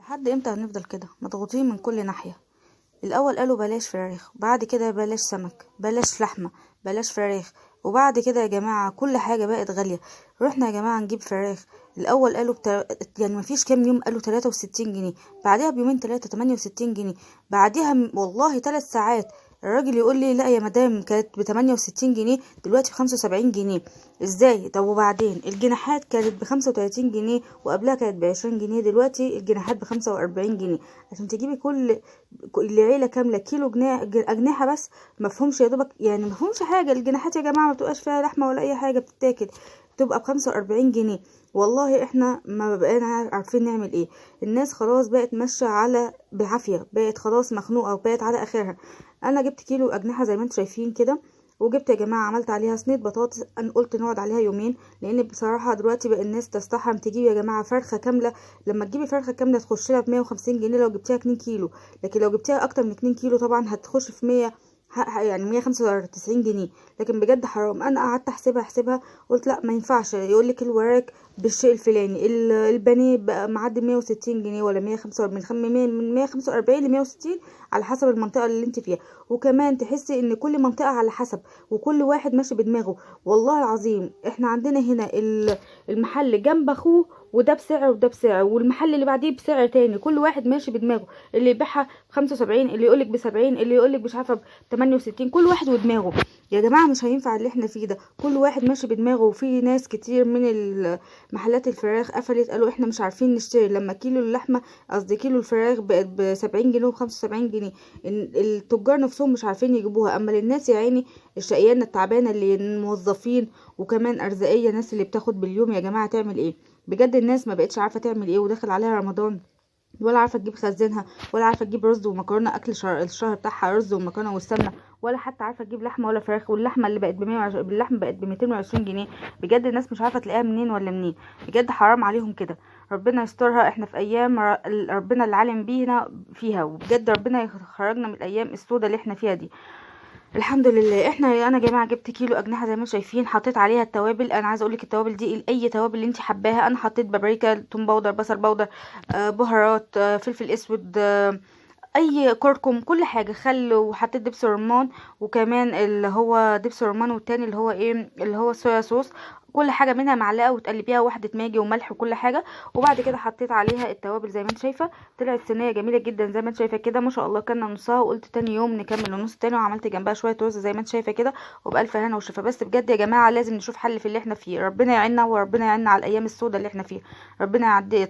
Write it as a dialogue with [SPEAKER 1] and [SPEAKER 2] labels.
[SPEAKER 1] لحد امتى هنفضل كده مضغوطين من كل ناحية؟ الاول قالوا بلاش فراخ، بعد كده بلاش سمك، بلاش لحمة، بلاش فراخ، وبعد كده يا جماعة كل حاجة بقت غالية. رحنا يا جماعة نجيب فراخ، الاول قالوا يعني مفيش كام يوم قالوا 63 جنيه، بعدها بيومين 38 جنيه، بعدها والله 3 ساعات الراجل يقول لي لا يا مدام كانت ب68 جنيه دلوقتي ب75 جنيه. ازاي؟ طب وبعدين الجناحات كانت ب35 جنيه وقبلها كانت ب20 جنيه، دلوقتي الجناحات ب45 جنيه. عشان تجيبي كل عيله كامله كيلو اجنحه بس، مفهومش يا دوبك، يعني مفهومش حاجه. الجناحات يا جماعه ما بتبقاش فيها لحمه ولا اي حاجه بتتاكل، تبقى ب45 جنيه. والله احنا ما بقينا عارفين نعمل ايه. الناس خلاص بقت ماشيه على بالعافيه، بقت خلاص مخنوقه وبقت على اخرها. انا جبت كيلو اجنحه زي ما انتم شايفين كده، وجبت يا جماعه عملت عليها صينيه بطاطس. انا قلت نقعد عليها يومين، لان بصراحه دلوقتي بقى الناس تستحرم تجيب يا جماعه فرخه كامله. لما تجيبي فرخه كامله تخش لها ب 150 جنيه لو جبتيها 2 كيلو، لكن لو جبتيها اكتر من 2 كيلو طبعا هتخش في 100، يعني 195 جنيه. لكن بجد حرام. انا قعدت احسبها قلت لا ما ينفعش. يقول لك الوراك بالشيء الفلاني، البانيه بقى معدي 160 جنيه ولا 145، من 145 ل 160 على حسب المنطقه اللي انت فيها. وكمان تحسي ان كل منطقه على حسب، وكل واحد ماشي بدماغه. والله العظيم احنا عندنا هنا المحل جنب اخوه، وده بسعر وده بسعر، والمحل اللي بعديه بسعر تاني، كل واحد ماشي بدماغه. اللي يبيعها ب75، اللي يقولك ب70، اللي يقولك مش عارفه ب68، كل واحد ودماغه. يا جماعه مش هينفع اللي احنا فيه ده، كل واحد ماشي بدماغه. وفي ناس كتير من محلات الفراخ قفلت، قالوا احنا مش عارفين نشتري لما كيلو اللحمه، قصدي كيلو الفراخ بقت ب70 جنيه و75 جنيه. التجار نفسهم مش عارفين يجيبوها، اما للناس يا عيني الشقيانه التعبانه اللي الموظفين وكمان ارزاقيه، الناس اللي بتاخد باليوم يا جماعه تعمل ايه؟ بجد الناس ما بقتش عارفه تعمل ايه، وداخل عليها رمضان ولا عارفه تجيب خزينها، ولا عارفه تجيب رز ومكرونه اكل الشهر بتاعها، رز ومكرونه والسمنه، ولا حتى عارفه تجيب لحمه ولا فراخ. واللحمه اللي بقت باللحمه بقت ب 220 جنيه. بجد الناس مش عارفه تلاقيها منين ولا منين. بجد حرام عليهم كده. ربنا يسترها. احنا في ايام ربنا العالم بينا فيها، وبجد ربنا يخرجنا من الايام السوداء اللي احنا فيها دي. الحمد لله. انا يا جماعه جبت كيلو اجنحه زي ما شايفين، حطيت عليها التوابل. انا عايزه اقولك التوابل دي اي توابل اللي انت حباها. انا حطيت بابريكا، توم باودر، بصل باودر، بهارات، فلفل اسود، اي كركم، كل حاجه، خل، وحطيت دبس رمان، وكمان اللي هو دبس رمان، والتاني اللي هو ايه اللي هو صويا صوص. كل حاجه منها معلقه، وتقلبيها واحده ماجي وملح وكل حاجه. وبعد كده حطيت عليها التوابل زي ما انت شايفه. طلعت صينيه جميله جدا زي ما انت شايفه كده، ما شاء الله. كنا نصها وقلت تاني يوم نكمل النص التاني، وعملت جنبها شويه رز زي ما انت شايفه كده، وبألف هنا وشفا. بس بجد يا جماعه لازم نشوف حل في اللي احنا فيه. ربنا يعيننا وربنا يعيننا على الايام السوداء اللي احنا فيها. ربنا يعدي